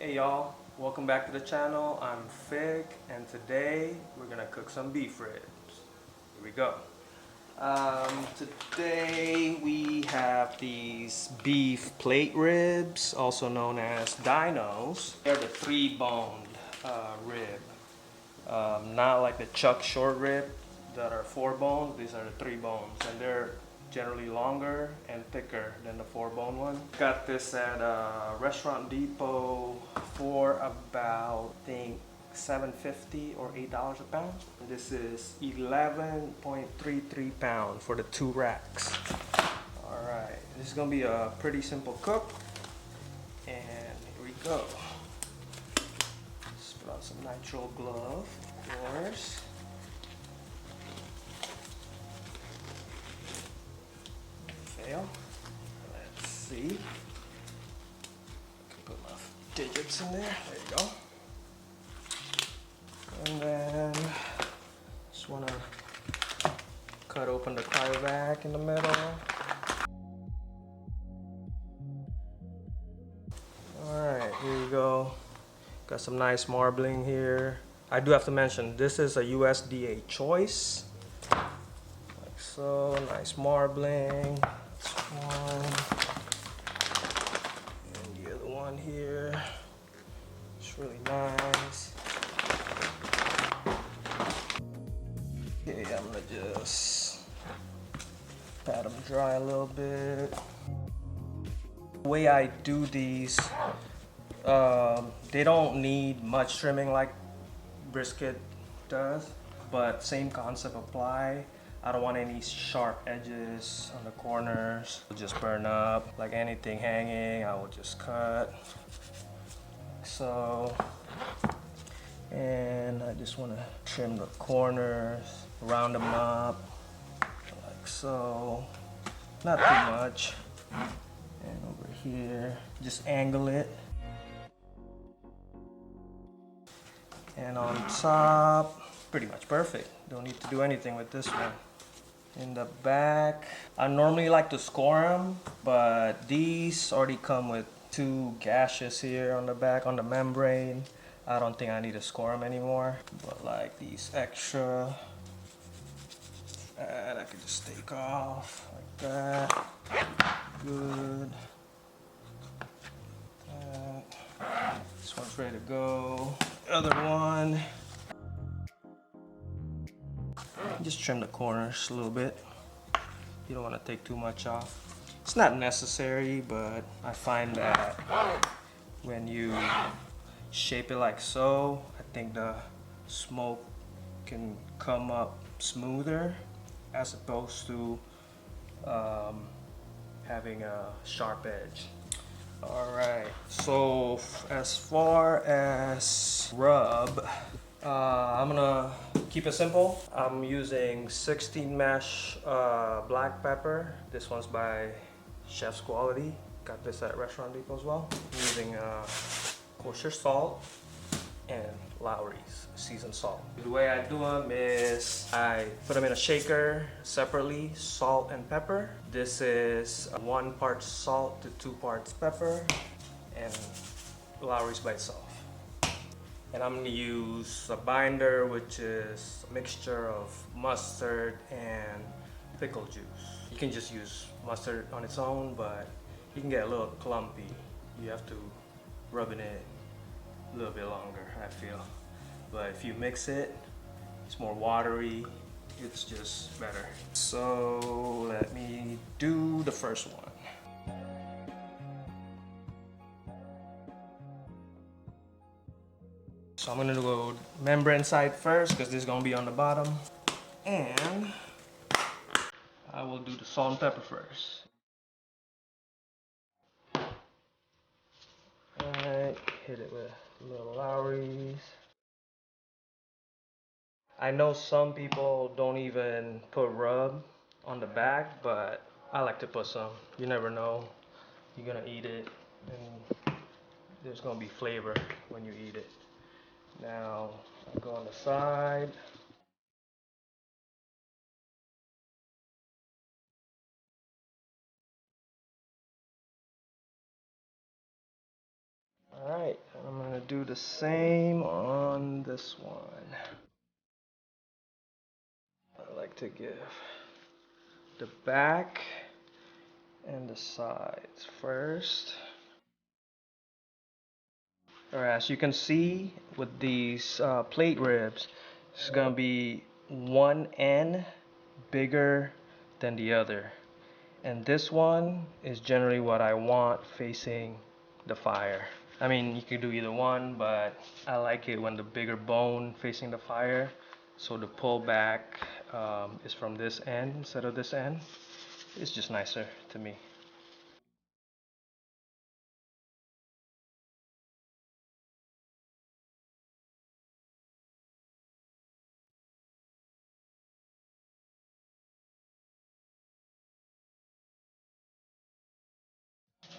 Hey y'all, welcome back to the channel. I'm Fig and today we're gonna cook some beef ribs. Here we go. Today we have these beef plate ribs, also known as Dinos. They're the 3-boned rib. Not like the chuck short rib that are 4 bones. These are the 3 bones and they're generally longer and thicker than the 4-bone one. Got this at Restaurant Depot for about, I think, $7.50 or $8 a pound. This is 11.33 pounds for the 2 racks. Alright, this is gonna be a pretty simple cook. And here we go. Let's put on some nitrile glove, of course. Fail. Let's see. Put my digits in there. There you go. And then just want to cut open the cryovac in the middle. Alright, here you go. Got some nice marbling here. I do have to mention, this is a USDA choice. Like so, nice marbling. That's one. And the other one here. It's really nice. Okay, I'm gonna just pat them dry a little bit. The way I do these, they don't need much trimming like brisket does, but same concept apply. I don't want any sharp edges on the corners. It'll just burn up. Like anything hanging, I will just cut. So, and I just want to trim the corners, round them up, like so. Not too much. And over here, just angle it. And on top, pretty much perfect. Don't need to do anything with this one. In the back, I normally like to score them, but these already come with 2 gashes here on the back, on the membrane. I don't think I need to score them anymore. But like these extra, and I can just take off like that. Good. This one's ready to go. The other one, just trim the corners a little bit. You don't want to take too much off. It's not necessary, but I find that when you shape it like so, I think the smoke can come up smoother as opposed to having a sharp edge. Alright, so as far as rub, I'm gonna keep it simple. I'm using 16 mesh black pepper. This one's by Chef's Quality. Got this at Restaurant Depot as well. I'm using kosher salt and Lowry's seasoned salt. The way I do them is I put them in a shaker separately, salt and pepper. This is 1 part salt to 2 parts pepper, and Lowry's by itself. And I'm gonna use a binder, which is a mixture of mustard and pickle juice. You can just use mustard on its own, but you can get a little clumpy. You have to rub it in a little bit longer, I feel. But if you mix it, it's more watery, it's just better. So let me do the first one. So I'm gonna go membrane side first because this is gonna be on the bottom. And I will do the salt and pepper first. Alright, hit it with a little Lowry's. I know some people don't even put rub on the back, but I like to put some. You never know. You're gonna eat it and there's gonna be flavor when you eat it. Now, I'll go on the side. Alright, I'm do the same on this one. I like to give the back and the sides first. Alright, as you can see with these plate ribs, it's gonna be one end bigger than the other. And this one is generally what I want facing the fire. I mean, you could do either one, but I like it when the bigger bone facing the fire. So the pullback is from this end instead of this end. It's just nicer to me.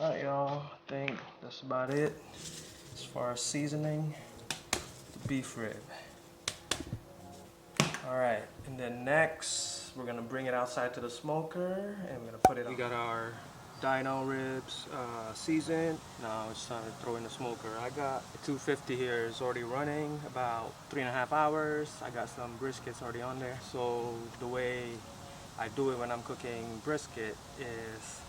Alright, y'all, I think that's about it as far as seasoning the beef rib. Alright, and then next we're gonna bring it outside to the smoker and we're gonna put it on. We got our Dino ribs seasoned. Now it's time to throw in the smoker. I got 250 here, it's already running about 3.5 hours. I got some briskets already on there. So the way I do it when I'm cooking brisket is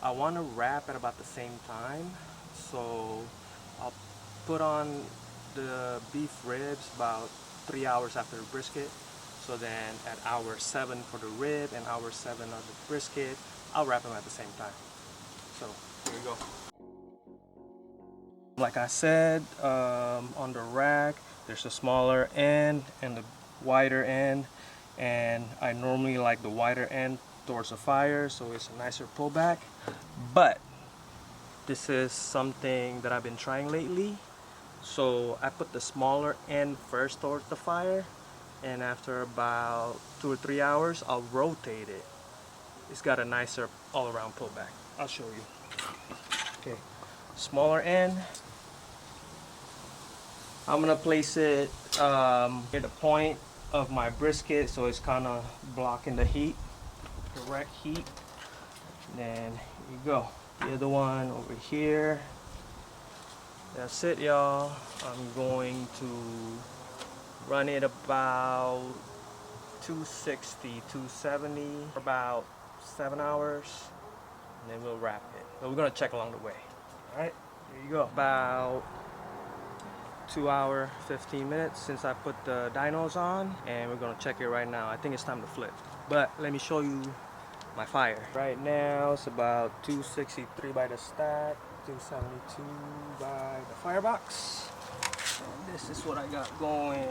I want to wrap at about the same time. So I'll put on the beef ribs about 3 hours after the brisket. So then at hour 7 for the rib and hour 7 of the brisket, I'll wrap them at the same time. So here we go. Like I said, on the rack, there's a smaller end and the wider end. And I normally like the wider end towards the fire, so it's a nicer pullback. But this is something that I've been trying lately. So I put the smaller end first towards the fire, and after about 2 or 3 hours, I'll rotate it. It's got a nicer all-around pullback. I'll show you. Okay, smaller end. I'm gonna place it at the point of my brisket, so it's kind of blocking the heat, direct heat. And then here you go. The other one over here. That's it, y'all. I'm going to run it about 260, 270 for about 7 hours, and then we'll wrap it. But we're gonna check along the way. All right, here you go. About 2 hour, 15 minutes since I put the dinos on, and we're gonna check it right now. I think it's time to flip. But let me show you my fire. Right now it's about 263 by the stack, 272 by the firebox. And this is what I got going.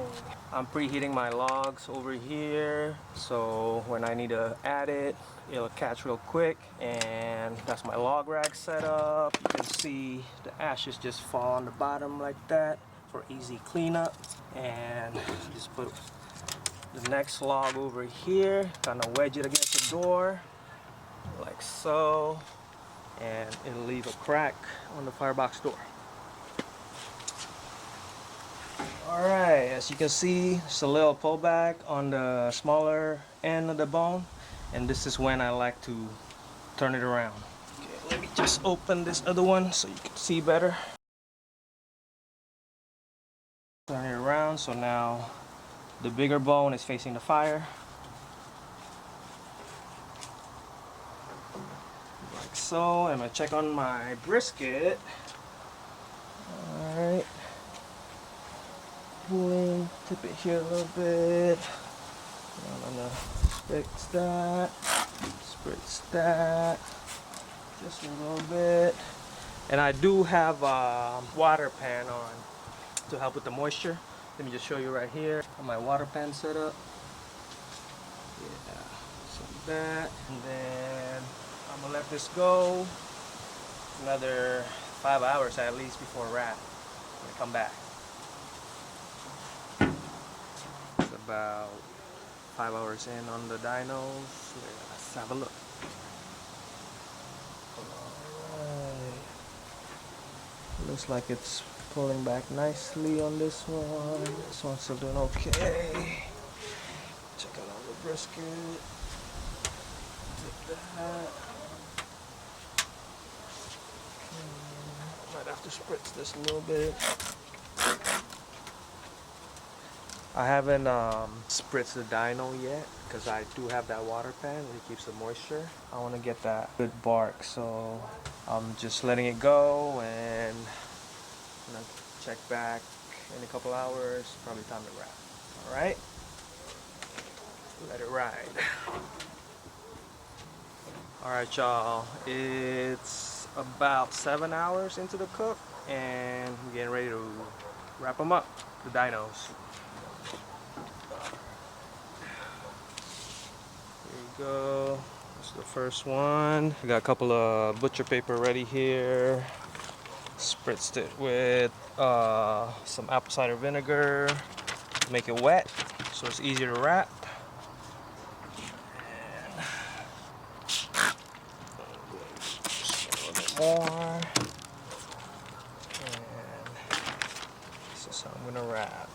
I'm preheating my logs over here, so when I need to add it, it'll catch real quick. And that's my log rack set up. You can see the ashes just fall on the bottom like that for easy cleanup. And just put the next log over here, kind of wedge it against the door like so, and it'll leave a crack on the firebox door. Alright, as you can see, it's a little pullback on the smaller end of the bone, and this is when I like to turn it around. Okay, let me just open this other one so you can see better. Turn it around, so now the bigger bone is facing the fire. Like so. I'm gonna check on my brisket. Alright. Pulling, tip it here a little bit. I'm gonna spritz that, just a little bit. And I do have a water pan on to help with the moisture. Let me just show you right here. Got my water pan set up. Yeah, some of that. And then I'm gonna let this go another 5 hours at least before wrap. I'm gonna come back. It's about 5 hours in on the dinos. Let's have a look. Alright. Looks like it's pulling back nicely on this one. This one's still doing okay. Check out all the brisket. Take that. Might have to spritz this a little bit. I haven't spritzed the Dino yet because I do have that water pan and it keeps the moisture. I want to get that good bark, so I'm just letting it go and I'm gonna check back in a couple hours. Probably time to wrap. All right, let it ride. All right, y'all. It's about 7 hours into the cook, and we're getting ready to wrap them up. The dinos. Here you go. This is the first one. We got a couple of butcher paper ready here. Spritzed it with some apple cider vinegar. Make it wet so it's easier to wrap. And just a little bit more. And this is how I'm gonna wrap.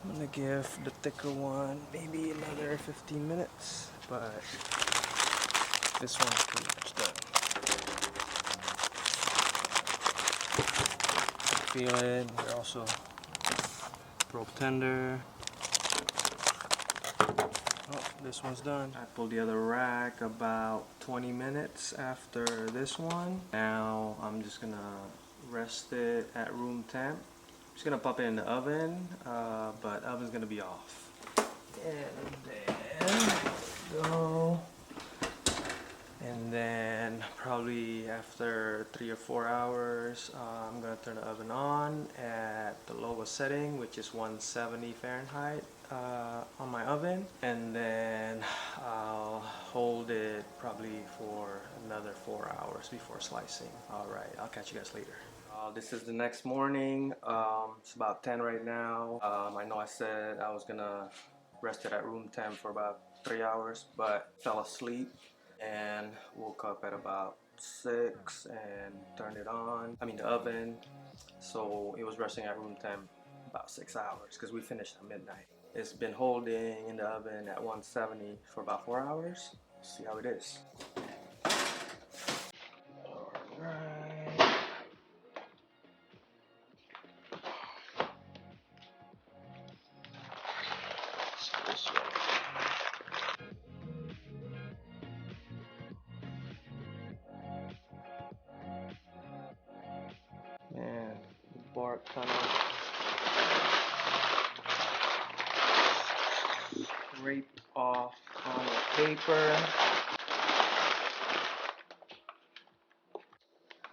I'm gonna give the thicker one maybe another 15 minutes, but this one's pretty much done. Feel it. They're also broke tender. Oh, this one's done. I pulled the other rack about 20 minutes after this one. Now I'm just gonna rest it at room temp. Just gonna pop it in the oven, but oven's gonna be off. And then go. And then probably after 3 or 4 hours, I'm gonna turn the oven on at the lowest setting, which is 170 Fahrenheit on my oven. And then I'll hold it probably for another 4 hours before slicing. All right, I'll catch you guys later. This is the next morning. It's about 10 right now. I know I said I was gonna rest it at room temp for about 3 hours, but fell asleep and woke up at about 6 and turned it on. I mean the oven. So it was resting at room temp about 6 hours because we finished at midnight. It's been holding in the oven at 170 for about 4 hours. Let's see how it is. Alright. So this way. bark kind of scrape off on the paper.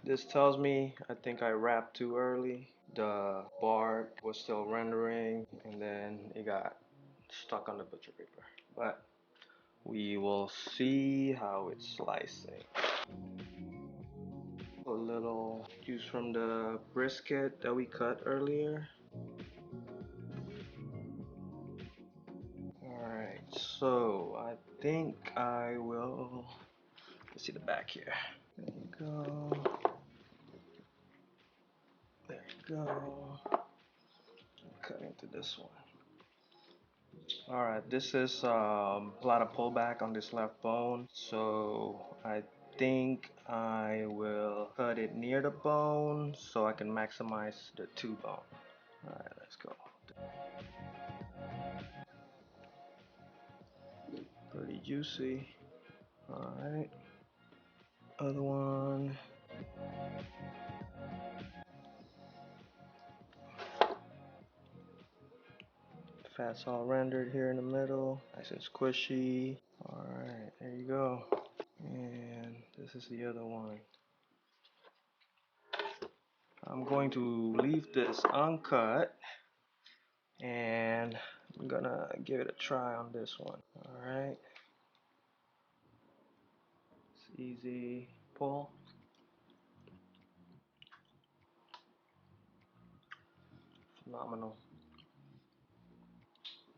This tells me I think I wrapped too early. The bark was still rendering and then it got stuck on the butcher paper. But we will see how it's slicing. A little juice from the brisket that we cut earlier. Alright, so I think I will, let's see the back here. There you go. There you go. Cut into this one. Alright, this is a lot of pullback on this left bone, so I think I will cut it near the bone so I can maximize the two bone. Alright, let's go. Pretty juicy. Alright. Other one. Fat's all rendered here in the middle. Nice and squishy. Alright, there you go. And this is the other one. I'm going to leave this uncut and I'm gonna give it a try on this one. Alright. It's easy pull. Phenomenal.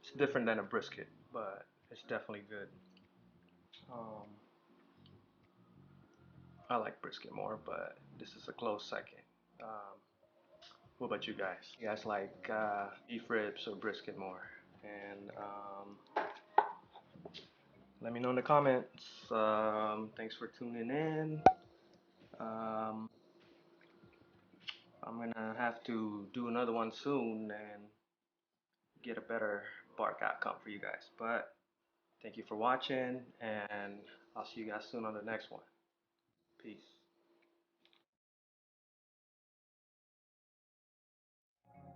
It's different than a brisket, but it's definitely good. I like brisket more, but this is a close second. What about you guys? You guys like beef ribs or brisket more? And let me know in the comments. Thanks for tuning in. Um, I'm gonna have to do another one soon and get a better bark outcome for you guys. But thank you for watching, and I'll see you guys soon on the next one. Peace.